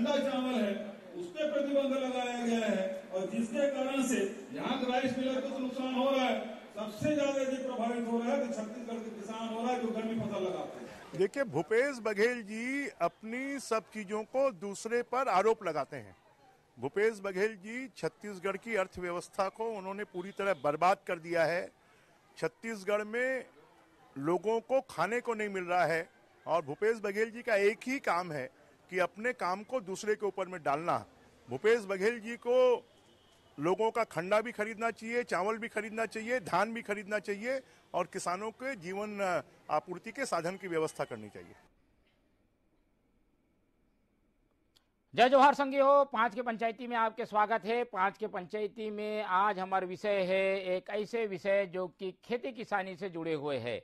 खंडा चावल है उस पर प्रतिबंध लगाया गया है, और जिसके कारण से यहाँ के राइस मिलर को तो नुकसान हो रहा है, सबसे ज्यादा ये प्रभावित हो रहा है कि छत्तीसगढ़ के किसान हो रहा है जो गर्मी फसल लगाते हैं। देखिए, भूपेश बघेल जी अपनी सब चीजों को दूसरे पर आरोप लगाते हैं। भूपेश बघेल जी छत्तीसगढ़ की अर्थव्यवस्था को उन्होंने पूरी तरह बर्बाद कर दिया है। छत्तीसगढ़ में लोगों को खाने को नहीं मिल रहा है, और भूपेश बघेल जी का एक ही काम है कि अपने काम को दूसरे के ऊपर में डालना। भूपेश बघेल जी को लोगों का खंडा भी खरीदना चाहिए, चावल भी खरीदना चाहिए, धान भी खरीदना चाहिए, और किसानों के जीवन आपूर्ति के साधन की व्यवस्था करनी चाहिए। जय जोहार संगियो, 5 के पंचायती में आपके स्वागत है। 5 के पंचायती में आज हमारा विषय है एक ऐसे विषय जो कि खेती किसानी से जुड़े हुए हैं।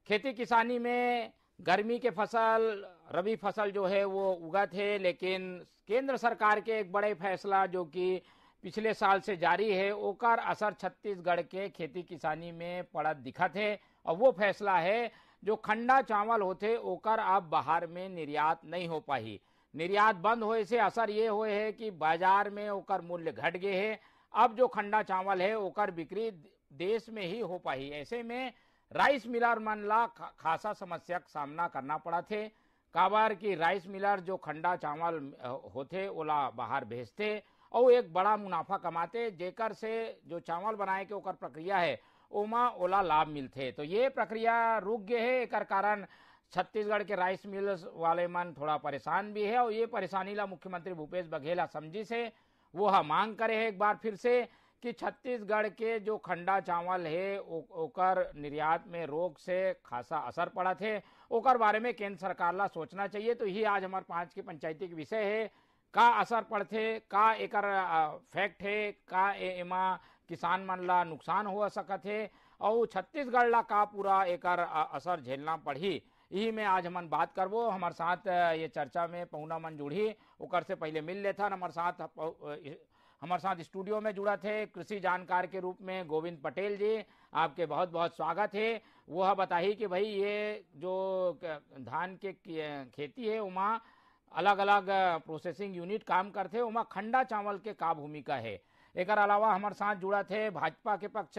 खेती किसानी में गर्मी के फसल, रबी फसल जो है वो उगत है, लेकिन केंद्र सरकार के एक बड़े फैसला जो कि पिछले साल से जारी है, ओकर असर छत्तीसगढ़ के खेती किसानी में पड़त दिखत है। और वो फैसला है जो खंडा चावल होते ओकर अब बाहर में निर्यात नहीं हो पाई। निर्यात बंद होए से असर ये हुए है कि बाजार में ओकर मूल्य घट गए है। अब जो खंडा चावल है ओकर बिक्री देश में ही हो पाई। ऐसे में राइस मिलर मन ला खासा समस्या का सामना करना पड़ा थे। काबर की राइस मिलर जो खंडा चावल होते ओला बाहर भेजते और एक बड़ा मुनाफा कमाते, जेकर से जो चावल बनाए के ओकर प्रक्रिया है ओमा ओला लाभ मिलते। तो ये प्रक्रिया रुक गए है, एकर कारण छत्तीसगढ़ के राइस मिल्स वाले मन थोड़ा परेशान भी है। और ये परेशानी ला मुख्यमंत्री भूपेश बघेल समझी से वो मांग करे है एक बार फिर से कि छत्तीसगढ़ के जो खंडा चावल है ओकर निर्यात में रोक से खासा असर पड़ा थे, ओकर बारे में केंद्र सरकार ला सोचना चाहिए। तो यही आज हमारे 5 के पंचायती के विषय है। का असर पड़थे, का एकर फैक्ट है, का एमा किसान मन ला नुकसान हो सकत है, और छत्तीसगढ़ ला का पूरा एकर असर झेलना पड़ी, यही में आज हम बात करबो। हमारे साथ ये चर्चा में पहुना मन जुड़ी, ओकर से पहले मिल लेता। हमारे साथ स्टूडियो में जुड़ा थे कृषि जानकार के रूप में गोविंद पटेल जी, आपके बहुत बहुत स्वागत है। वह बताइए कि भाई ये जो धान के खेती है उमा अलग अलग प्रोसेसिंग यूनिट काम करते, उमा खंडा चावल के का भूमिका है। एक अलावा हमारे साथ जुड़ा थे भाजपा के पक्ष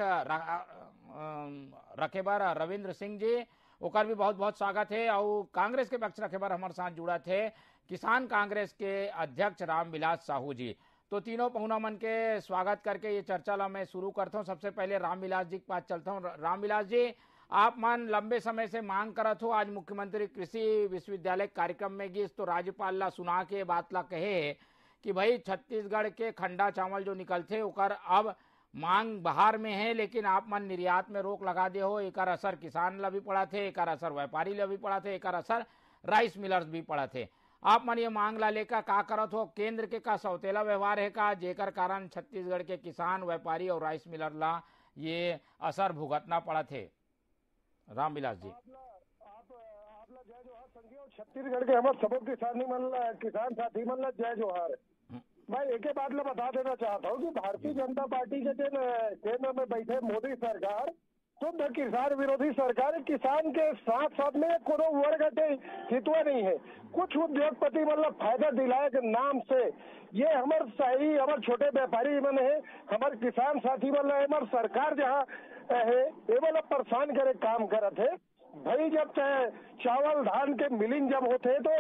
रखे बार रविंद्र सिंह जी, ओकर भी बहुत बहुत स्वागत है। और कांग्रेस के पक्ष रखे बार हमारे साथ जुड़ा थे किसान कांग्रेस के अध्यक्ष रामविलास साहू जी। तो तीनों पहुना मन के स्वागत करके ये चर्चा ला मैं शुरू करता हूँ। सबसे पहले रामविलास जी के पास चलता हूँ। रामविलास जी, आप मन लंबे समय से मांग करत हो, आज मुख्यमंत्री कृषि विश्वविद्यालय कार्यक्रम में गिस तो राज्यपाल ला सुना के बात ला कहे कि भाई छत्तीसगढ़ के खंडा चावल जो निकलते ओकर अब मांग बाहर में है, लेकिन आप मन निर्यात में रोक लगा दे हो। एकर असर किसान ला भी पड़ा थे, एकर असर व्यापारी ला भी पड़ा थे, एकर असर राइस मिलर्स भी पड़ा थे। आप मन ये मांग ला लेकर का करत हो? केंद्र के का सौतेला व्यवहार है का, जेकर कारण छत्तीसगढ़ के किसान, व्यापारी और राइस मिलर ला ये असर भुगतना पड़ा थे? रामविलास जी, आप जय जोहार संगियो। छत्तीसगढ़ के हमारे सब किसान साथी मन जय जोहार। मैं एक बात ला बता देना चाहता हूँ कि भारतीय जनता पार्टी के केंद्र में बैठे मोदी सरकार शुद्ध किसान विरोधी सरकार। किसान के साथ साथ में कोनो वर्ग के हितवा नहीं है। कुछ उद्योगपति मतलब फायदा दिलाए के नाम से ये हमारे छोटे व्यापारी मन है, हमारे किसान साथी मन हमारे सरकार जहाँ है ये मतलब परेशान करे काम करत है। भाई जब चावल धान के मिलिंग जब होते तो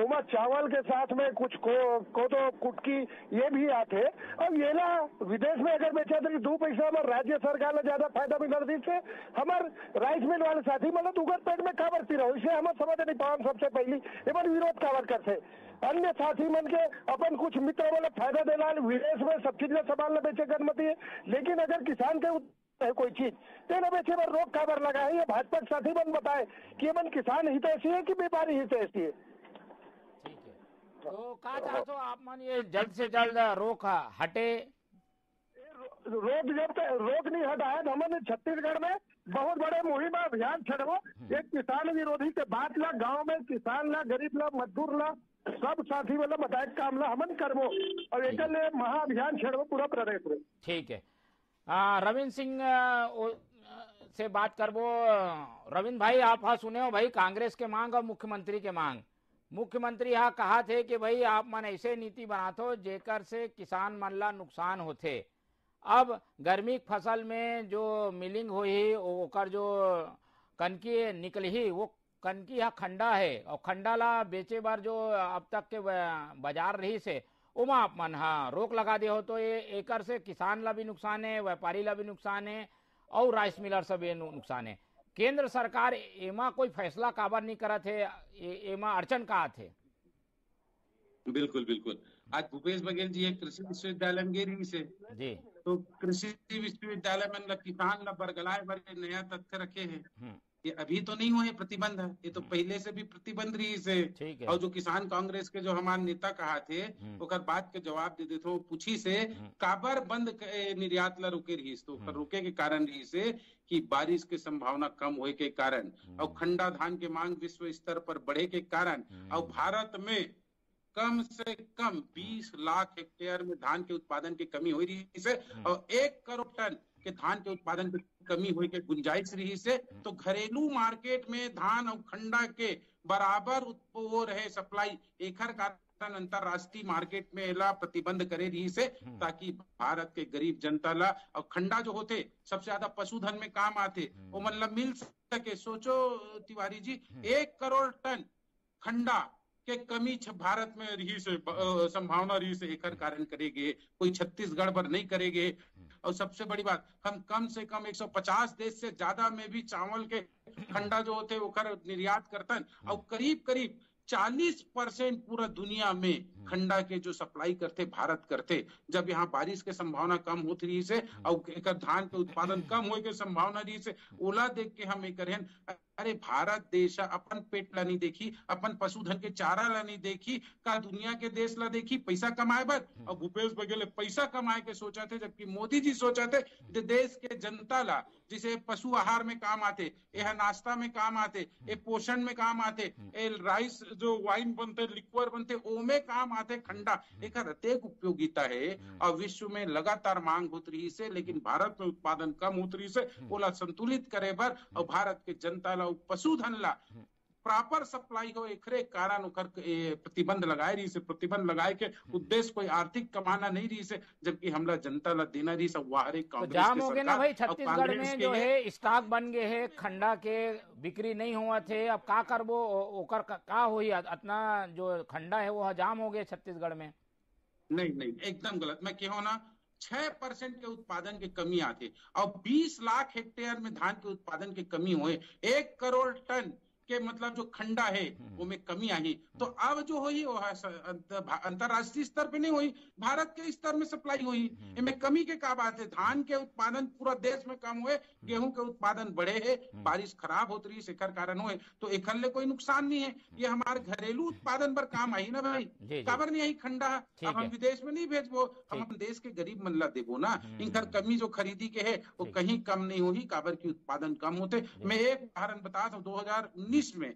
उमा चावल के साथ में कुछ को तो कुटकी ये भी आते, और ये ना विदेश में अगर बेचा तो 2 पैसा में राज्य सरकार ने ज्यादा फायदा मिल रही से हमारे राइस मिल वाले साथी मतलब उगर पेट में काबरती रहो, इसे हम समझ नहीं पाओ। सबसे पहली एवं विरोध काबर करते अन्य साथी मन के अपन कुछ मित्र वाले फायदा देना विदेश में सब चीज सामान बेचे कर मती है, लेकिन अगर किसान के है कोई चीज तेना बेचे पर रोक काबर लगा है। ये भाजपा के साथी मन बताए कि मन किसान हित ऐसी है कि व्यापारी हित ऐसी है। ठीक है, तो कहा चाहते हो आप मन ये जल्द से जल्द रोक हटे? रोक नहीं हटाया तो हमने छत्तीसगढ़ में बहुत बड़े मुहिम अभियान छड़ो। एक किसान विरोधी के बात ला गाँव में किसान ला, गरीब ला, मजदूर ला, सब साथी वाला बताए काम ला हमन करबो और एक महाअभियान छड़ो पूरा प्रदेश में। ठीक है, रविंद्र सिंह से बात करबो। रविंद्र भाई, आप सुने हो भाई कांग्रेस के मांग और मुख्यमंत्री के मांग। मुख्यमंत्री यहाँ कहा थे कि भाई आप मन ऐसे नीति बनातो जेकर से किसान मन ला नुकसान होते। अब गर्मी की फसल में जो मिलिंग हुई ओकर जो कनकी निकली वो कनकी यहाँ खंडा है और खंडा ला बेचे बार जो अब तक के बाजार रही से उमा आप मन हाँ रोक लगा दे हो तो ये एकर से किसान ला भी नुकसान है, व्यापारी ला भी नुकसान है और राइस मिलर से भी नुकसान है। केंद्र सरकार एमा कोई फैसला काबर नहीं करत है, एमा अड़चन का थे? बिल्कुल बिल्कुल। आज भूपेश बघेल जी एक कृषि विश्वविद्यालय में गिरी से जी, तो कृषि विश्वविद्यालय में किसान ला बरगलाए बड़े नया तथ्य रखे हैं। ये अभी तो नहीं हुए प्रतिबंध है, ये तो पहले से भी प्रतिबंध रही से। और जो किसान कांग्रेस के जो हमारे नेता कहा थे ओकर बात के जवाब दे देते हो पूछी से काबर बंद निर्यात ला रुके रही तो रुके के कारण रही से कि बारिश के संभावना कम होए के कारण और खंडा धान के मांग विश्व स्तर पर बढ़े के कारण और भारत में कम से कम 20 लाख हेक्टेयर में धान के उत्पादन की कमी हो रही है और 1 करोड़ टन के धान के उत्पादन की कमी हुई के गुंजाइश रही से। तो घरेलू मार्केट में धान और खंडा के बराबर वो रहे सप्लाई एकर कारण अंतरराष्ट्रीय मार्केट में ला प्रतिबंध करे रही से ताकि भारत के गरीब जनता ला और खंडा जो होते सबसे ज्यादा पशुधन में काम आते वो मतलब मिल सके। सोचो तिवारी जी 1 करोड़ टन खंडा के कमी भारत में रही से संभावना रही से एकर कारण करेंगे कोई छत्तीसगढ़ पर नहीं करेंगे। और सबसे बड़ी बात हम कम से कम 150 देश से ज्यादा में भी चावल के खंडा जो होते वो कर निर्यात करतन और करीब करीब 40% पूरा दुनिया में खंडा के जो सप्लाई करते भारत करते। जब यहाँ बारिश के संभावना कम होती रही से और धान के उत्पादन कम होए के संभावना रही से ओला देख के हम एक अरे भारत देश अपन पेट ला नहीं देखी, अपन पशुधन के चारा ला नहीं देखी, का दुनिया के देश ला देखी पैसा कमाए बर। और भूपेश बघेल पैसा कमाए के सोचा थे जबकि मोदी जी सोचा थे देश के जनता ला जिसे पशु आहार में काम आते, यह नाश्ता में काम आते, ये पोषण में काम आते, ये राइस जो वाइन बनते लिक्वर बनते ओमे काम आते खंडा एक अत्यधिक उपयोगिता है। और विश्व में लगातार मांग होत रही से लेकिन भारत में उत्पादन कम होत रही से ओला संतुलित करे बर और भारत के जनता ला पशुधन ला प्रॉपर सप्लाई हो एकरे कारण ओकर प्रतिबंध लगाए रही से। प्रतिबंध लगाए के उद्देश्य कोई आर्थिक कमाना नहीं रही से जबकि हमला जनता ला देना रही सब वाहरे कांग्रेस जाम हो गए ना भाई। छत्तीसगढ़ में जो है स्टॉक बन गए है खंडा के बिक्री नहीं हुआ थे, अब का करबो ओकर का होई इतना जो खंडा है वो जाम हो गए छत्तीसगढ़ में। नहीं एकदम गलत। मैं कहो ना 6% के उत्पादन की कमी आती और 20 लाख हेक्टेयर में धान के उत्पादन की कमी हुए 1 करोड़ टन के मतलब जो खंडा है वो में कमी आई। तो अब जो हुई वो अंतरराष्ट्रीय स्तर पे नहीं हुई, भारत के स्तर में सप्लाई हुई। इनमें कमी के का बात है? धान के उत्पादन पूरा देश में कम हुए, गेहूं के उत्पादन बढ़े है, बारिश खराब होती रही शेखर कारण हुए तो एकल्ले कोई नुकसान नहीं है। ये हमारे घरेलू उत्पादन पर काम आई ना भाई, काबर नहीं आई खंडा। अब हम विदेश में नहीं भेजबो, हम अपने देश के गरीब मन ला देबो ना। इनकर कमी जो खरीदी के है वो कहीं कम नहीं हुई, काबर की उत्पादन कम होते। मैं एक उदाहरण बता दूं 2019 में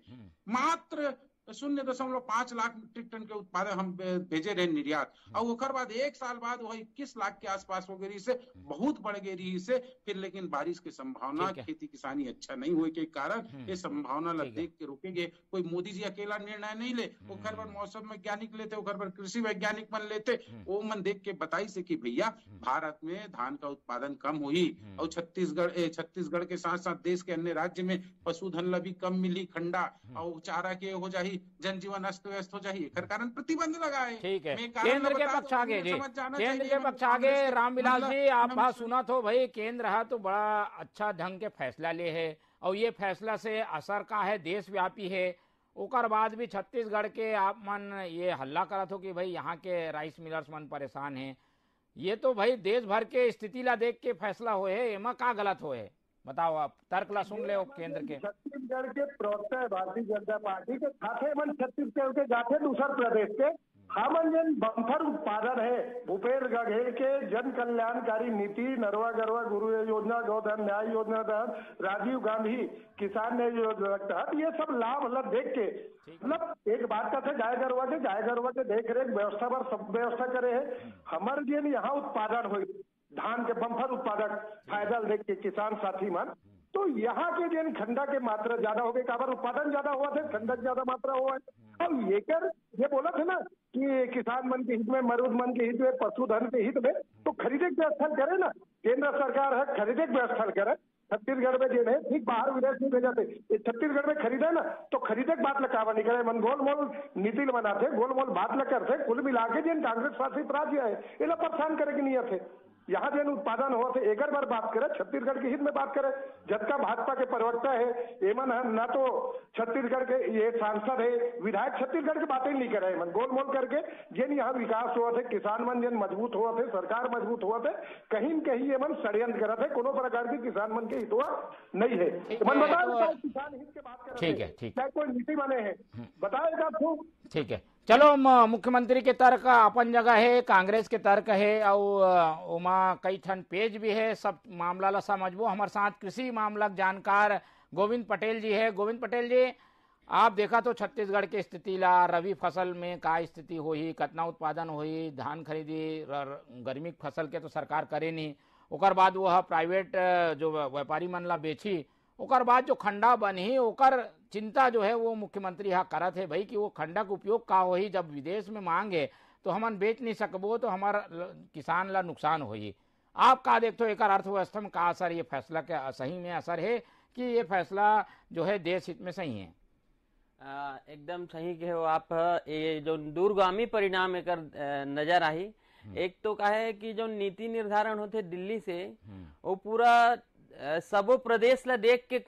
मात्र 0.5 लाख मीट्रिक टन के उत्पादन हम भेजे रहे निर्यात और ओकर बाद 1 साल बाद वो 21 लाख के आसपास हो गई से बहुत बढ़ गई से फिर। लेकिन बारिश की संभावना खेती किसानी अच्छा नहीं हुए के कारण ये संभावना ला देख के रुकेंगे। कोई मोदी जी अकेला निर्णय नहीं ले, ओकर पर मौसम वैज्ञानिक लेते, ओकर पर कृषि वैज्ञानिक मन लेते, वो मन देख के बताई से कि भैया भारत में धान का उत्पादन कम हुई और छत्तीसगढ़ के साथ साथ देश के अन्य राज्य में पशुधन ला भी कम मिली खंडा और चारा के हो जाही, जनजीवन अस्त व्यस्त हो जाए, कारण प्रतिबंध लगाए। ठीक है, केंद्र के पक्ष आगे जी, केंद्र के पक्ष आगे रामविलास जी आप बात सुना तो भाई केंद्र है तो बड़ा अच्छा ढंग के फैसला ले है और ये फैसला से असर का है देशव्यापी है। ओकर बाद भी छत्तीसगढ़ के आप मन ये हल्ला करत हो कि भाई यहाँ के राइस मिलर्स मन परेशान हैं। ये तो भाई देश भर के स्थिति ला देख के फैसला हुए है, एमा का गलत हुए है बताओ आप? तर्क ला सुन ले केंद्र के। छत्तीसगढ़ के प्रवक्ता है भारतीय जनता पार्टी के खाते मन छत्तीसगढ़ के जाते दूसर प्रदेश के हमन जन बम्फर उत्पादन है भूपेश बघेल के जन कल्याणकारी नीति नरवा गरवा गुरु योजना गोधन न्याय योजना तहत राजीव गांधी किसान न्याय योजना तहत ये सब लाभ मतलब देख के मतलब एक बात का था गाय गरवा के देख रेख व्यवस्था पर सब व्यवस्था करे है। हमारे जन यहाँ उत्पादन हुई धान के बम्फर उत्पादक फायदा देख के किसान साथी मन तो यहाँ के जन खंडा के मात्रा ज्यादा हो गई, काबर उत्पादन ज्यादा हुआ थे, खंडा ज्यादा मात्रा हुआ है अब ये बोला था ना कि किसान मन के हित में, मजदूर मन के हित में, पशुधन के हित में, तो खरीदे के व्यवस्था करे ना, केंद्र सरकार है खरीदे के व्यवस्था करे। छत्तीसगढ़ में जो है ठीक बाहर विदेश में भेजा थे, छत्तीसगढ़ में खरीदा ना तो खरीदे के बात लकावा निकले, मन गोलमोल नीति बनाते, गोलमोल बात ल करते, कुल मिला के जिन कांग्रेस शासित राज्य है ये लोग परेशान करे की नियत है। यहाँ जो उत्पादन हुआ थे एक बार बात करें, छत्तीसगढ़ के हित में बात करें। जबकि भाजपा के प्रवक्ता है एमन न तो छत्तीसगढ़ के ये सांसद है, विधायक छत्तीसगढ़ की बातें नहीं करे, मन गोल मोल करके जिन यहाँ विकास हुआ थे, किसान मन जिन मजबूत हुआ थे, सरकार मजबूत हुआ थे, कहीं न कहीं ये मन षड्यंत्र करे थे, कोनो प्रकार की किसान मन के हित हुआ नहीं है। मन बताए किसान हित के बात करें, ठीक है, ठीक है, कोई नीति बने हैं बताएगा तो ठीक है। चलो, मुख्यमंत्री के तर्क अपन जगह है, कांग्रेस के तर्क है और उमा कई ठन पेज भी है, सब मामला ला समझबो। हमारे साथ कृषि मामला जानकार गोविंद पटेल जी है। गोविंद पटेल जी, आप देखा तो छत्तीसगढ़ की स्थिति ला, रबी फसल में का स्थिति होही, कितना उत्पादन होही, धान खरीदी गर्मी फसल के तो सरकार करे नहीं, ओकर बाद वह प्राइवेट जो व्यापारी मन ला बेची, ओकर बाद जो खंडा बनी ओकर चिंता जो है वो मुख्यमंत्री यहाँ करत है भाई कि वो खंडा का उपयोग का होही, जब विदेश में मांगे तो हमन बेच नहीं सकबो तो हमारा किसान ला नुकसान होही। आप का देखते हो एक अर्थव्यवस्था में का असर, ये फैसला के सही में असर है कि ये फैसला जो है देश हित में सही है? एकदम सही कहो आप। ये जो दूरगामी परिणाम एक नजर आई, एक तो का है कि जो नीति निर्धारण होते दिल्ली से वो पूरा सबो प्रदेश ला देख के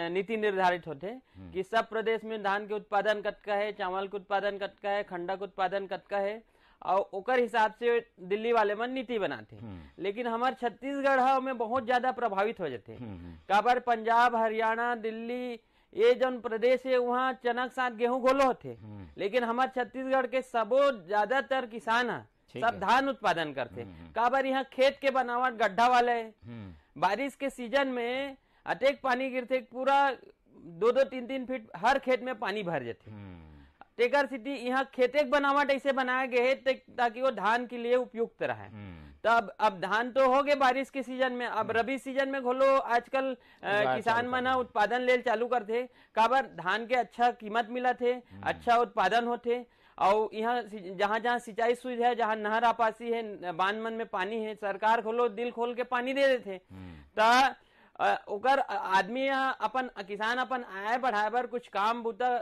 नीति निर्धारित होते कि सब प्रदेश में धान के उत्पादन कतका है, चावल के उत्पादन कतका है, खंडा के उत्पादन कतका है, और ओकर हिसाब से दिल्ली वाले मन नीति बनाते। लेकिन हमारे छत्तीसगढ़ में बहुत ज्यादा प्रभावित हो जाते। काबर पंजाब, हरियाणा, दिल्ली ये जो प्रदेश है वहाँ चना के साथ गेहूं गोलो होते, लेकिन हमारे छत्तीसगढ़ के सबो ज्यादातर किसान सब धान उत्पादन करते। काबर यहाँ खेत के बनावट गड्ढा वाले है, बारिश के सीजन में अटेक पानी गिरते, पूरा 2-3 फीट हर खेत में पानी भर जाते। टेकर सिटी यहाँ खेते बनावट ऐसे बनाया गए है ताकि वो धान के लिए उपयुक्त रहे। तब अब धान तो हो गए बारिश के सीजन में, अब रबी सीजन में घोलो आजकल किसान मन उत्पादन ले चालू करते। काबर धान के अच्छा कीमत मिला थे, अच्छा उत्पादन होते, और यहाँ जहाँ जहाँ सिंचाई सुविधा है, जहाँ नहर आपासी है, बांध मन में पानी है, सरकार खोलो दिल खोल के पानी दे देते। ओकर आदमी अपन किसान अपन आय बढ़ाए बर कुछ काम बूता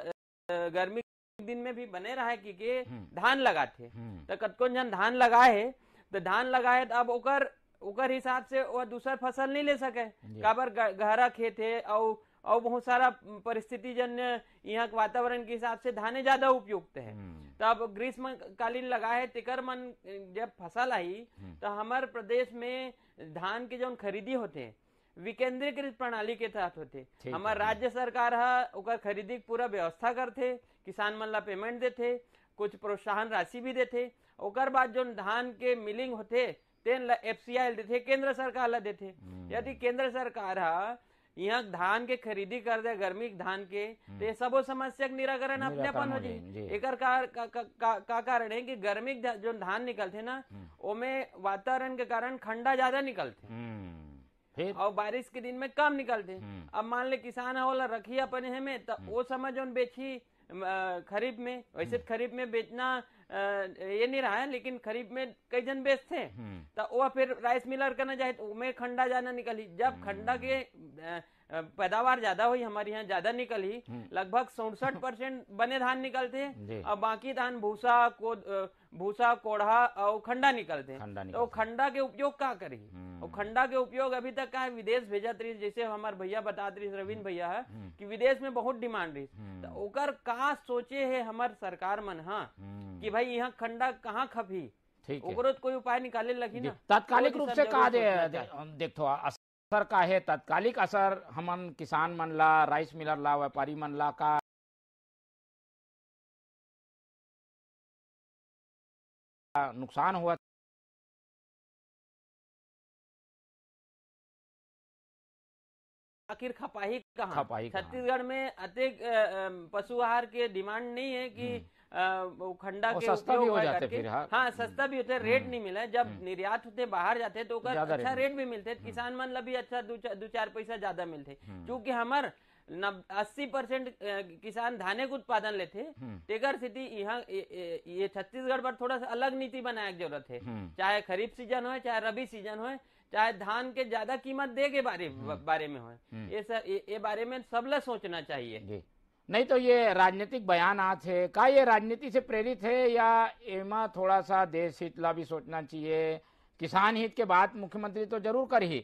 गर्मी दिन में भी बने रहा कि धान लगाते। तो कतको जन धान लगाए तो धान लगाए अब ओकर हिसाब से वो दूसर फसल नहीं ले सके, काबर गहरा खेत है और बहुत सारा परिस्थिति जन्य यहाँ के वातावरण के हिसाब से धाने ज्यादा उपयुक्त है। तब ग्रीष्म कालीन लगा है, तेकर मन जब फसल आई तो हमारे प्रदेश में धान के जो खरीदी होते विकेंद्रीकृत प्रणाली के तहत होते। हमारे राज्य सरकार है खरीदी पूरा व्यवस्था करते, किसान मन ला पेमेंट देते, कुछ प्रोत्साहन राशि भी देते। ओकर बाद जो धान के मिलिंग होते तेन ला FCI देते, केंद्र सरकार ला देते। यदि केंद्र सरकार यहाँ धान के खरीदी कर दे गर्मी धान के, तो सबो समस्या के निराकरण अपने अपन हो जाए। एकर का कारण है कि गर्मी जो धान निकलते ना ओमे वातावरण के कारण ठंडा ज्यादा निकलते और बारिश के दिन में कम निकलते। अब मान ले किसान होला रखी अपने में तो वो समय जो बेची खरीफ में, वैसे खरीफ में बेचना ये नहीं रहा है, लेकिन खरीफ में कई जन बेचते तो वो फिर राइस मिलर करना चाहे तो उमें खंडा जाना निकली। जब खंडा के पैदावार ज्यादा हुई, हमारे यहाँ ज्यादा निकली, लगभग 67% बने धान निकलते और बाकी धान भूसा कोढ़ा और खंडा निकलते। तो खंडा के उपयोग क्या करी? और खंडा के उपयोग अभी तक का विदेश भेजा रही, जैसे हमारे भैया बता रही रविंद्र भैया है कि विदेश में बहुत डिमांड रही। तो ओकर का सोचे है हमार सरकार मन कि भाई यहाँ खंडा कहाँ खपी, ओकरो कोई उपाय निकाले लगी ना। तात्कालिक रूप से का देखो असर का है, तात्कालिक असर हमन किसान मन ला, राइस मिलर ला, व्यापारी मन ला का नुकसान हुआ? आखिर खपाही कहाँ? छत्तीसगढ़ में अतिक पशु आहार के डिमांड नहीं है कि खंडा के उपयोग हो जाते फिर। हाँ सस्ता भी होते, रेट नहीं मिला। जब निर्यात होते बाहर जाते तो अच्छा रेट भी मिलते, किसान मन ला भी अच्छा 2-4 पैसा ज्यादा मिलते। क्योंकि हमार 80% किसान धाने का उत्पादन लेते। टेकर सिटी यहाँ ये छत्तीसगढ़ पर थोड़ा सा अलग नीति बनाने की जरूरत है, चाहे खरीफ सीजन हो चाहे रबी सीजन हो, चाहे धान के ज्यादा कीमत दे के बारे में हो, ये बारे में सबला सोचना चाहिए। नहीं तो ये राजनीतिक बयानात है का, ये राजनीति से प्रेरित है या एमा थोड़ा सा देश हित ला भी सोचना चाहिए? किसान हित के बात मुख्यमंत्री तो जरूर कर ही,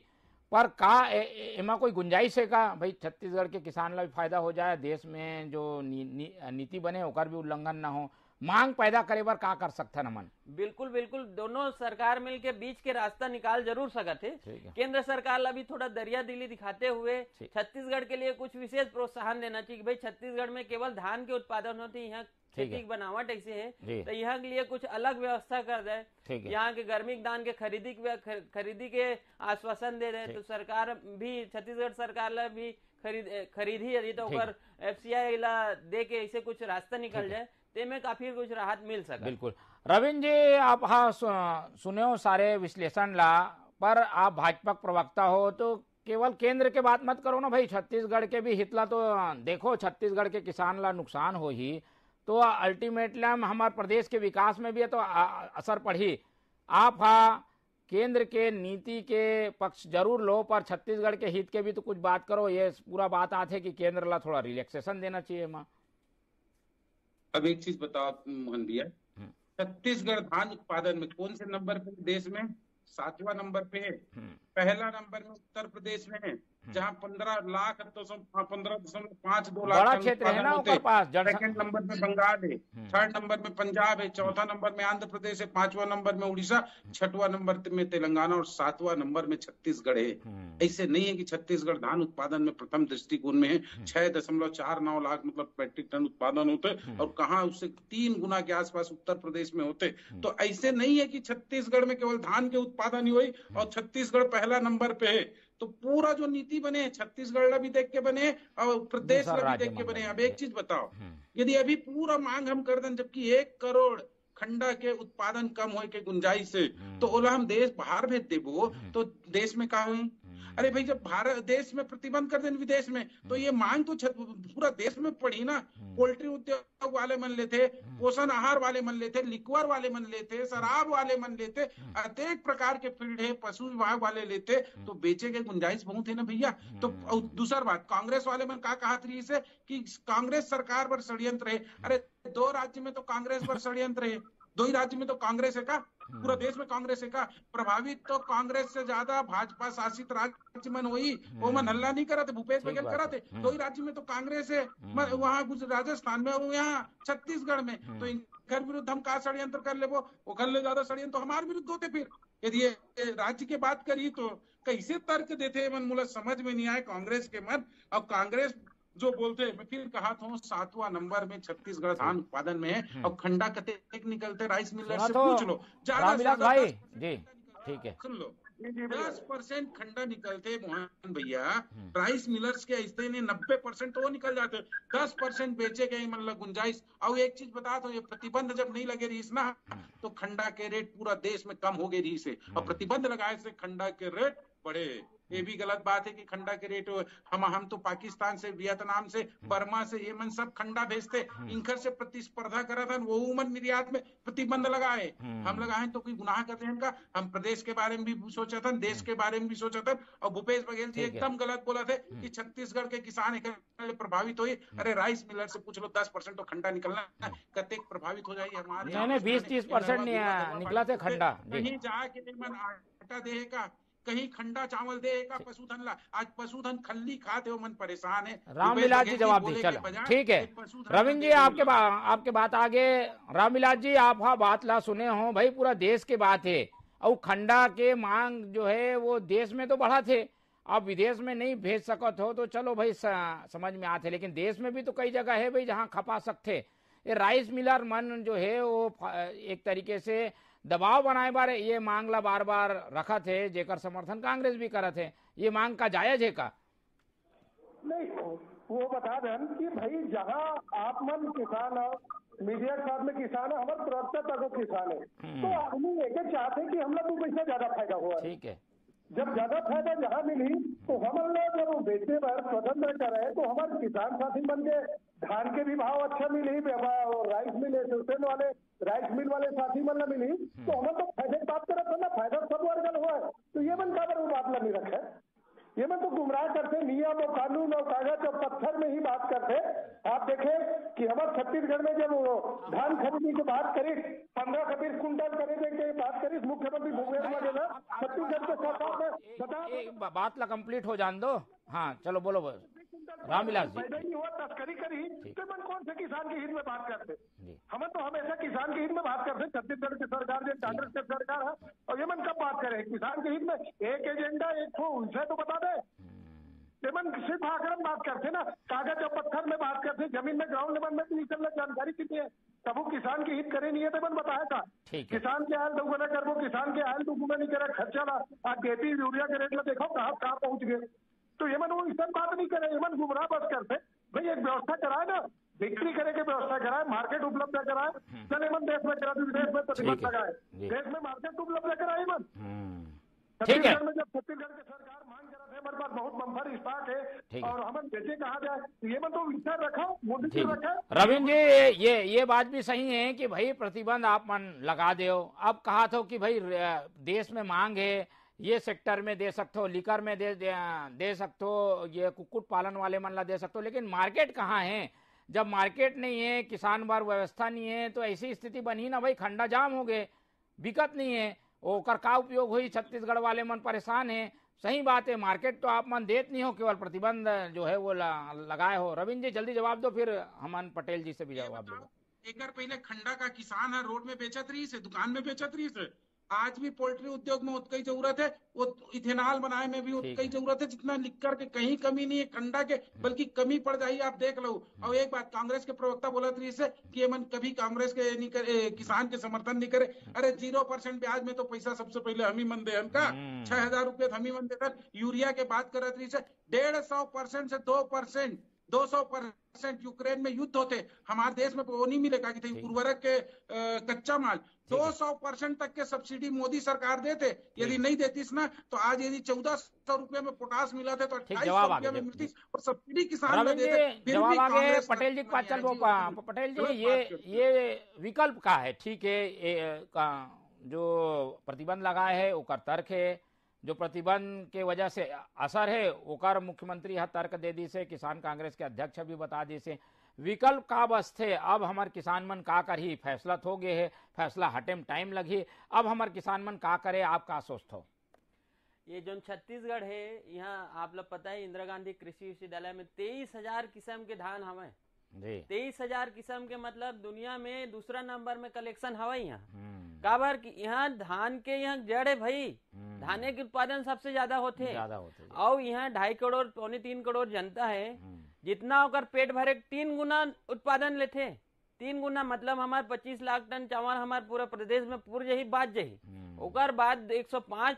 पर का एमा कोई गुंजाइश है का भाई छत्तीसगढ़ के किसान ला भी फायदा हो जाए, देश में जो नीति बने ओकर भी उल्लंघन ना हो, मांग पैदा करे बर का कर सकता न मन? बिल्कुल बिल्कुल, दोनों सरकार मिल के बीच के रास्ता निकाल जरूर सकते है। केंद्र सरकार ला भी थोड़ा दरिया दिली दिखाते हुए छत्तीसगढ़ के लिए कुछ विशेष प्रोत्साहन देना चाहिए। भाई छत्तीसगढ़ में केवल धान के उत्पादन होती है, यहाँ खेती की बनावट ऐसे है, तो यहाँ के लिए कुछ अलग व्यवस्था कर दे। यहाँ के गर्मी धान के खरीदी के आश्वासन दे रहे, तो सरकार भी छत्तीसगढ़ सरकार ला भी खरीद ही यदि तो FCI ला दे के ऐसे कुछ रास्ता निकल जाए ते में काफी कुछ राहत मिल सके। बिल्कुल रविंद्र जी, आप हाँ सुने हो सारे विश्लेषण ला, पर आप भाजपा प्रवक्ता हो तो केवल केंद्र के बात मत करो ना भाई, छत्तीसगढ़ के भी हित ला तो देखो। छत्तीसगढ़ के किसान ला नुकसान हो ही तो अल्टीमेटली हमारे प्रदेश के विकास में भी है तो असर पड़ी। आप हाँ केंद्र के नीति के पक्ष जरूर लो, पर छत्तीसगढ़ के हित के भी तो कुछ बात करो। ये पूरा बात आते है कि केंद्र ला थोड़ा रिलैक्सेशन देना चाहिए माँ। अब एक चीज बताओ मोहन भैया, छत्तीसगढ़ धान उत्पादन में कौन से नंबर पे देश में? 7वां नंबर पे है। पहला नंबर में उत्तर प्रदेश में है, जहाँ 15,15.52 लाख क्षेत्र है ना ऊपर पास। सेकंड नंबर में बंगाल है, थर्ड नंबर में पंजाब है, चौथा नंबर में आंध्र प्रदेश है, 5वां नंबर में उड़ीसा, 6वां नंबर में तेलंगाना और 7वां नंबर में छत्तीसगढ़ है। ऐसे नहीं है कि छत्तीसगढ़ धान उत्पादन में प्रथम दृष्टिकोण में है। 6.49 लाख मतलब मैट्रिक टन उत्पादन होते, और कहाँ उससे 3 गुना के आसपास उत्तर प्रदेश में होते। तो ऐसे नहीं है कि छत्तीसगढ़ में केवल धान के उत्पादन ही हुई और छत्तीसगढ़ पहला नंबर पे है। तो पूरा जो नीति बने छत्तीसगढ़ भी देख के बने और प्रदेश भी देख के बने। अब एक चीज बताओ, यदि अभी पूरा मांग हम कर दें जबकि 1 करोड़ खंडा के उत्पादन कम होए के गुंजाइश है, तो ओला हम देश बाहर भेज देबो तो देश में का हुई? अरे भाई जब भारत देश में प्रतिबंध कर दें विदेश में, तो ये मांग तो पूरा देश में पड़ी ना। पोल्ट्री उद्योग वाले मन लेते, पोषण आहार वाले मन लेते, लिक्वर वाले मन लेते, शराब वाले मन लेते, अनेक प्रकार के फील्ड है, पशु विभाग वाले लेते, तो बेचे के गुंजाइश बहुत है ना भैया। तो दूसरा बात, कांग्रेस वाले मन का कहा थी इसे कि कांग्रेस सरकार पर षड्यंत्र है। अरे 2 राज्य में तो कांग्रेस पर षड्यंत्र है, 2 ही राज्य में तो कांग्रेस है का? पूरा देश में कांग्रेस है का? प्रभावित तो कांग्रेस से ज्यादा भाजपा शासित राज्य मन वही वो मन हल्ला नहीं करते, भूपेश बघेल कराते। 2 ही राज्य में तो कांग्रेस है, वहाँ राजस्थान में, यहाँ छत्तीसगढ़ में। तो इनके विरुद्ध हम का षड्यंत्र कर ले, वो कर ले ज्यादा षड्यंत्र तो हमारे विरुद्ध होते। फिर यदि ये राज्य की बात करी तो कैसे तर्क देते मन, मुझे समझ में नहीं आए कांग्रेस के मन। अब कांग्रेस जो बोलते हैं, मैं फिर कहा था 7वां नंबर में छत्तीसगढ़ धान उत्पादन में है, और खंडा कते निकलते राइस मिलर से पूछ लो, ज्यादा भाई जी ठीक है, सुन लो 10% खंडा निकलते मोहन भैया। राइस मिलर्स के ऐसे नहीं 90% तो वो निकल जाते, 10% बेचे गए मतलब गुंजाइश। और एक चीज बता दो, ये प्रतिबंध जब नहीं लगे रही ना तो खंडा के रेट पूरा देश में कम हो गए रही से, और प्रतिबंध लगाए से खंडा के रेट बढ़े। ये भी गलत बात है कि खंडा के रेट हम तो पाकिस्तान से, वियतनाम से, बर्मा से, यमन सब खंडा भेजते, इनकर से प्रतिस्पर्धा करा था, वो उमन निर्यात में प्रतिबंध लगाए। हम लगाए तो कोई गुनाह करते हैं इनका? हम प्रदेश के बारे में भी सोचा था, देश के बारे में भी सोचा था। और भूपेश बघेल जी एकदम गलत बोला थे कि छत्तीसगढ़ के किसान प्रभावित हुए। अरे राइस मिलर से पूछ लो, 10% तो खंडा निकलना, कते प्रभावित हो जाएगी हमारे 20-30% निकला थे खंडा। कहीं जाके मन आटा देगा, कहीं खंडा चावल देगा पशुधन ला। आज पशुधन खल्ली खाते हो मन परेशान है। रामविलास जी जवाब दी, चलो ठीक है। रविंद्र जी आपके बात आगे। रामविलास जी आप बात ला सुने हो भाई, पूरा देश के बात है, और खंडा के मांग जो है वो देश में तो बढ़ा थे, अब विदेश में नहीं भेज सकत हो तो चलो भाई समझ में आते, लेकिन देश में भी तो कई जगह है भाई जहाँ खपा सकते। ये राइस मिलर मन जो है वो एक तरीके से दबाव बनाए बार ये मांग ला बार बार रखा थे, जेकर समर्थन कांग्रेस भी करा थे। ये मांग का जायज है का? नहीं, वो बता दें कि भाई जहाँ आप मन किसान हो, मीडिया के साथ में किसान है, हमारे प्रवक्ता तक किसान है, तो आदमी एक चाहते हैं कि हम लोग 2 पैसा ज्यादा फायदा हुआ। ठीक है, जब ज्यादा फायदा जहाँ मिली तो हम लोग जब बेचने पर स्वतंत्र करे तो हमारे किसान साथी बन के धान के भी भाव अच्छा मिली, राइस मिल एसोसिएशन वाले राइस मिल वाले साथी मन मिली, तो हमें तो फायदे बात करत है ना, फायदा सब वर्गल हुआ है, तो ये मन काबर वो बात नहीं रखे, ये मैं तो गुमराह करते, नियम और कानून और कागज और पत्थर में ही बात करते। आप देखें कि हमारे छत्तीसगढ़ में जब धान खरीदी की बात करी, 15-20 कुंटल खरीदने की बात करी मुख्यमंत्री भूपेश बघेल छत्तीसगढ़ के सरकार ने बता बात ला कंप्लीट हो जान दो। हाँ चलो बोलो रामविलास जी। पैदा ही हुआ, तस्करी करी, तो मन कौन से किसान के हित में बात करते? हमें तो हमेशा किसान के हित में बात करते। छत्तीसगढ़ की सरकार जो कांग्रेस की सरकार है, और ये मन कब बात करे किसान के हित में? एक एजेंडा एक ठो उनसे तो बता दे, मन सिर्फ आकलन बात करते ना, कागज और पत्थर में बात करते, जमीन में ग्राउंड लेवल में तो निकल जानकारी कितनी है, तब वो किसान के हित करे नहीं है, तो मन बताया था किसान के आयल दोगुना करबो, किसान के आयल दोगुना नहीं करे, खर्चा ला आप डीएपी यूरिया के रेट में देखो कहाँ पहुंच गए, तो ये मन वो सब बात नहीं करे, ये मन गुमराह बस करते। भाई एक व्यवस्था कराए ना, बिक्री करे के व्यवस्था कराए, मार्केट उपलब्ध कराए, चले मन देश में करा, विदेश में प्रतिबंध लगाए, देश में मार्केट उपलब्ध कराए मन। छत्तीसगढ़ में जब छत्तीसगढ़ की सरकार मांग करा थे, हमारे पास बहुत बम्पर स्टॉक है और हम बेचे कहा जाए, तो ये मन तो विचार रखा, मोदी जी रखा। रविंद्र जी ये बात भी सही है कि भाई प्रतिबंध आप मन लगा दो। अब कहा था कि भाई देश में मांग है, ये सेक्टर में दे सकते हो, लिकर में दे सकते हो, ये कुक्कुट पालन वाले मन ला दे सकते हो, लेकिन मार्केट कहाँ है? जब मार्केट नहीं है, किसान बार व्यवस्था नहीं है, तो ऐसी स्थिति बनी ना भाई, खंडा जाम हो गए, बिकत नहीं है, ओकर का उपयोग हुई? छत्तीसगढ़ वाले मन परेशान है। सही बात है, मार्केट तो आप मन देत नहीं हो, केवल प्रतिबंध जो है वो लगाए हो। रविंद्र जी जल्दी जवाब दो, फिर हमन पटेल जी से भी जवाब दो। एक बार पहले खंडा का किसान है, रोड में बेचत रही से, दुकान में बेचत रही से, आज भी पोल्ट्री उद्योग में उतनी जरूरत है, वो इथेनॉल बनाए में भी उतनी जरूरत है, जितना लिकर के कहीं कमी नहीं है खंडा के, बल्कि कमी पड़ जाएगी, आप देख लो। और एक बात कांग्रेस के प्रवक्ता बोला था इसे कि ये मन कभी कांग्रेस के नहीं करे, किसान के समर्थन नहीं करे। अरे 0% ब्याज में तो पैसा सबसे पहले हम ही मन दे, का 6,000 रुपये हम ही मन देकर यूरिया के बात कर रहे थे, 150% से 2%, 200% यूक्रेन में युद्ध होते, हमारे देश में वो नहीं मिलेगा कि उर्वरक के कच्चा माल 200% तक के सब्सिडी मोदी सरकार देते। यदि नहीं देती ना, तो आज यदि 1,400 रुपए में पोटास मिला थे, तो 2800 रुपए में मिलती, और सब्सिडी किसान में देते। जवाब आगे पटेल जी के पास चल, पटेल जी ये विकल्प का है, ठीक है, जो प्रतिबंध लगाए है ओकर तर्क है, जो प्रतिबंध के वजह से असर है ओकर मुख्यमंत्री यह तर्क दे दी से, किसान कांग्रेस के अध्यक्ष भी बता दी से। विकल्प का बस थे, अब हमार किसान मन का कर ही फैसला हो गए है, फैसला हटे में टाइम लगी, अब हमार किसान मन का करे, आप का सोचते हो? ये जो छत्तीसगढ़ है, यहाँ आप लोग पता है इंदिरा गांधी कृषि विश्वविद्यालय में 23,000 किस्म के धान हवे, 23,000 किस्म के, मतलब दुनिया में दूसरा नंबर में कलेक्शन हवा यहाँ। काबर कि यहाँ धान के यहाँ जड़ है भाई, धाने के उत्पादन सबसे ज्यादा होते और यहाँ 2.5 करोड़ 2.25 करोड़ जनता है, जितना ओकर पेट भरे 3 गुना उत्पादन लेते, 3 गुना, मतलब हमारे 25 लाख टन चावल हमारे पूरा प्रदेश में पूर जही बात जही, ओकर बाद 105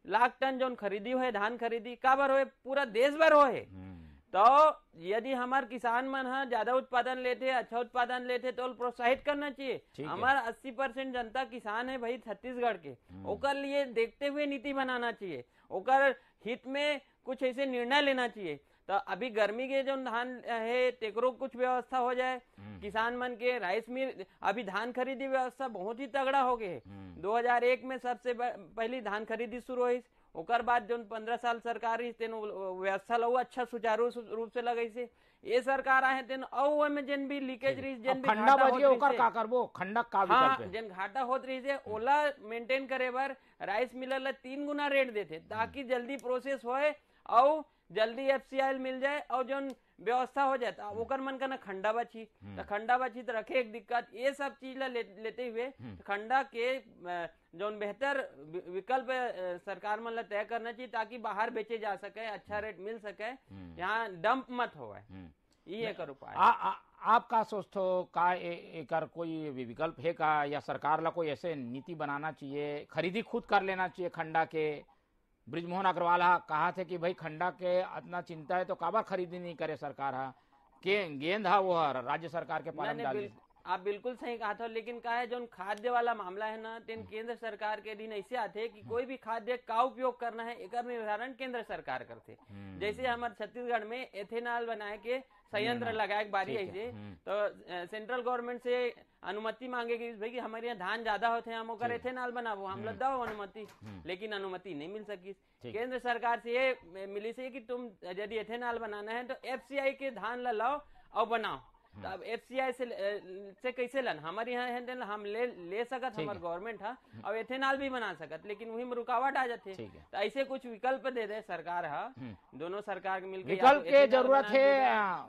लाख टन जो खरीदी हो धान खरीदी काबर हो पूरा देश भर हो। तो यदि हमारे किसान मन है ज्यादा उत्पादन लेते, अच्छा उत्पादन लेते, तो प्रोत्साहित करना चाहिए। हमारा 80% जनता किसान है भाई छत्तीसगढ़ के, ओकर लिए देखते हुए नीति बनाना चाहिए, ओकर हित में कुछ ऐसे निर्णय लेना चाहिए। तो अभी गर्मी के जो धान है तेकरो कुछ व्यवस्था हो जाए, किसान मन के राइस मिल, अभी धान खरीदी व्यवस्था बहुत ही तगड़ा हो गए। 2001 में सबसे पहली धान खरीदी शुरू हुई, ओकर बाद जो 15 साल सरकार व्यवस्था लगा अच्छा सुचारू रूप से लगे से, ये सरकार आए तेन और में जन भी लीकेज रही, जन भी खंडा बच गया ओकर का करबो, खंडा का विकल्प है, जन घाटा होत रही से ओला मेंटेन करे बर राइस मिलर ला 3 गुना रेट देते, ताकि जल्दी प्रोसेस होए और जल्दी FCI मिल जाए और जो व्यवस्था हो जाता ओकर मन का ना खंडा बची, तो खंडा बची तो रखे एक दिक्कत, ये सब चीज ला लेते हुए खंडा के जो बेहतर विकल्प सरकार मन ला तय करना चाहिए, ताकि बाहर बेचे जा सके, अच्छा रेट मिल सके, यहाँ डंप मत हो, ये कर उपाय। आप का सोचते हो का एकर कोई विकल्प है का, या सरकार ला कोई ऐसे नीति बनाना चाहिए, खरीदी खुद कर लेना चाहिए खंडा के? ब्रिजमोहन अग्रवाल कहा थे कि भाई खंडा के इतना चिंता है तो काबर खरीदी नहीं करे सरकार, के गेंद वो राज्य सरकार के पालन डाल आप बिल्कुल सही कहा था, लेकिन क्या है जो खाद्य वाला मामला है ना, तेन केंद्र सरकार के अधीन ऐसे आते कि कोई भी खाद्य का उपयोग करना है एक निर्धारण केंद्र सरकार करते। जैसे हमारे छत्तीसगढ़ में एथेनॉल बनाए के संयंत्र लगाए बारी ऐसे, तो सेंट्रल गवर्नमेंट से अनुमति मांगेगी भाई हमारे यहाँ धान ज्यादा होते हैं, हम ओकर एथेनॉल बनाबो, हम लोग दो अनुमति, लेकिन अनुमति नहीं मिल सकी। केंद्र सरकार से ये मिली से कि तुम यदि एथेनॉल बनाना है तो FCI के धान ला लाओ और बनाओ। तो अब FCI से कैसे लन हमारे यहाँ हम ले सकत, हमारे गवर्नमेंट है और एथेनॉल भी बना सकत, लेकिन वही में रुकावट आ जाते। तो ऐसे कुछ विकल्प दे दे सरकार है, दोनों सरकार के मिलकर विकल्प के जरूरत है।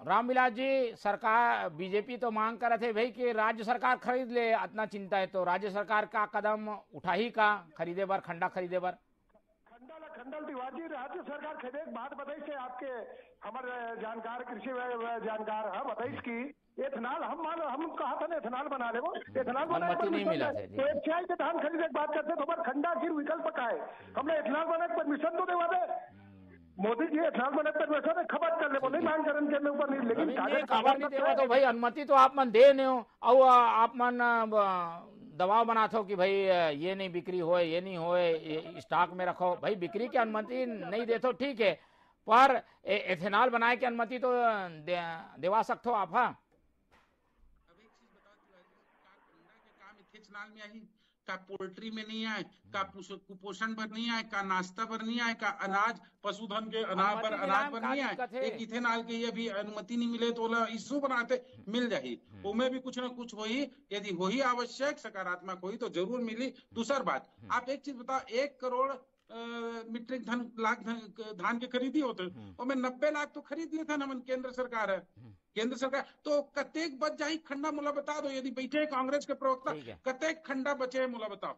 रामविलास जी, सरकार बीजेपी तो मांग कर रहे थे भाई कि राज्य सरकार खरीद ले, इतना चिंता है तो राज्य सरकार का कदम उठा ही का खरीदे बार, खंडा खरीदे बार? खंडल तिवारी जी, राज्य सरकार खरीदे बात बताई से आपके हमारे जानकार कृषि जानकार है बताइए कि एथेनॉल हम कहा था ना एथेनॉल बना ले, वो एथेनॉल अनुमति नहीं मिला है। FCI के धान खरीदे की बात करते तो हमारे खंडा आखिर विकल्प का है, हमने एथेनॉल बनाने की परमिशन तो देवा दे। मोदी जी एथेनॉल बनाने की परमिशन खबर कर ले, बोले मांग करने के ऊपर नहीं, लेकिन खबर नहीं देवा तो भाई अनुमति तो आप मन दे नहीं हो, और आप मन दबाव बनाते हो कि भाई ये नहीं बिक्री होए, ये नहीं होए, स्टॉक में रखो। भाई बिक्री की अनुमति नहीं देते हो ठीक है, पर एथेनॉल बनाए की अनुमति तो देवा सकते हो आप। हाँ, अब एक चीज बताओ, खंडा के काम इथेनॉल में आई का, पोल्ट्री में नहीं आए का, कुपोषण पर नहीं आए का, नाश्ता पर नहीं आए का, अनाज पशुधन के अनाज पर नहीं आए। एक इथेनॉल के ये भी अनुमति नहीं मिले तो इशू बनाते मिल जाही, उनमें भी कुछ ना कुछ होई, यदि वही आवश्यक सकारात्मक हुई तो जरूर मिली। दूसर बात, आप एक चीज बताओ, 1 करोड़ मीट्रिक लाख धान के खरीदी होते, और मैं 90 लाख तो खरीद लिए था नमन केंद्र सरकार है, केंद्र सरकार तो कतेक बच जाही खंडा मुला बता दो, यदि बैठे कांग्रेस के प्रवक्ता कतेक खंडा बचे है मुला बताओ,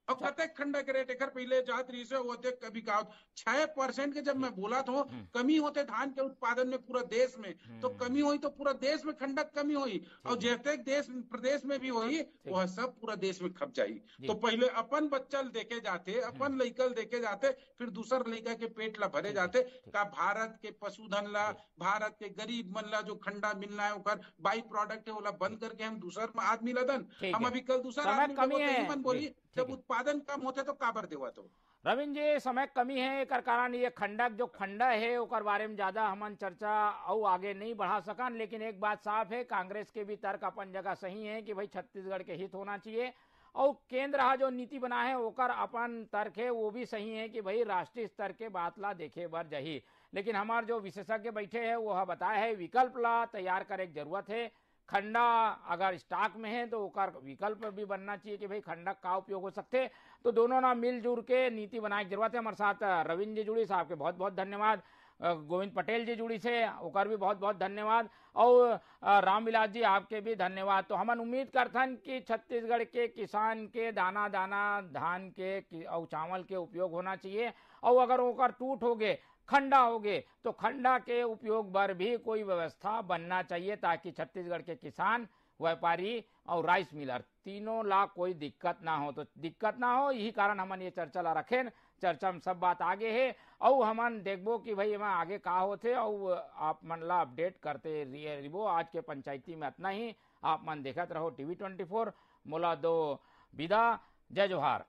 और कतेक खंडा के रेट एक पहले जात रही से होते कभी का 6% के जब मैं बोला था कमी होते धान के उत्पादन में पूरा देश में, तो कमी हुई तो पूरा देश में खंडक कमी हुई, और जैसे देश प्रदेश में भी हुई वह सब पूरा देश में खप जाई। तो पहले अपन बच्चा देखे जाते, अपन लइकल देखे जाते, फिर दूसर लइका के पेट ला भरे जाते का भारत के पशुधन ला, भारत के गरीब मन ला जो खंडा मिलना है उकर बाई प्रोडक्ट है, वो बंद करके हम दूसर आदमी लदन, हम अभी कल दूसरा आदमी बोली जब उत्पादन कम होते तो काबर देवा तो। रविंद्र जी, समय कमी है, एक कारण ये खंडक जो खंडा है ओकर बारे में ज्यादा हमन चर्चा और आगे नहीं बढ़ा सकन, लेकिन एक बात साफ है, कांग्रेस के भी तर्क अपन जगह सही है कि भाई छत्तीसगढ़ के हित होना चाहिए, और केंद्र जो नीति बना है ओकर अपन तर्क है वो भी सही है कि भाई राष्ट्रीय स्तर के बात ला देखे बर जही। लेकिन हमारे जो विशेषज्ञ बैठे हैं वो बताया है विकल्प ला तैयार करे की जरूरत है। खंडा अगर स्टॉक में है तो ओकर विकल्प भी बनना चाहिए कि भाई खंडक का उपयोग हो सकते, तो दोनों ना मिलजुल के नीति बनाने की जरूरत है। हमारे साथ रविंद्र जी जुड़ी, साहब के बहुत बहुत धन्यवाद। गोविंद पटेल जी जुड़ी से ओकर भी बहुत बहुत धन्यवाद, और रामविलास जी आपके भी धन्यवाद। तो हम उम्मीद करथन कि छत्तीसगढ़ के किसान के दाना दाना धान के और चावल के उपयोग होना चाहिए, और अगर ओकर टूट हो गए खंडा हो गए तो खंडा के उपयोग पर भी कोई व्यवस्था बनना चाहिए, ताकि छत्तीसगढ़ के किसान, व्यापारी और राइस मिलर तीनों ला कोई दिक्कत ना हो। तो दिक्कत ना हो यही कारण हमन ये चर्चा ला रखें, चर्चा में सब बात आगे है, और हमन देखबो कि भाई एमा आगे का होते, और आप मन ला अपडेट करते रहिबो। आज के पंचायती में इतना ही, आप मन देखत रहो TV24। मोला दो विदा, जय जोहार।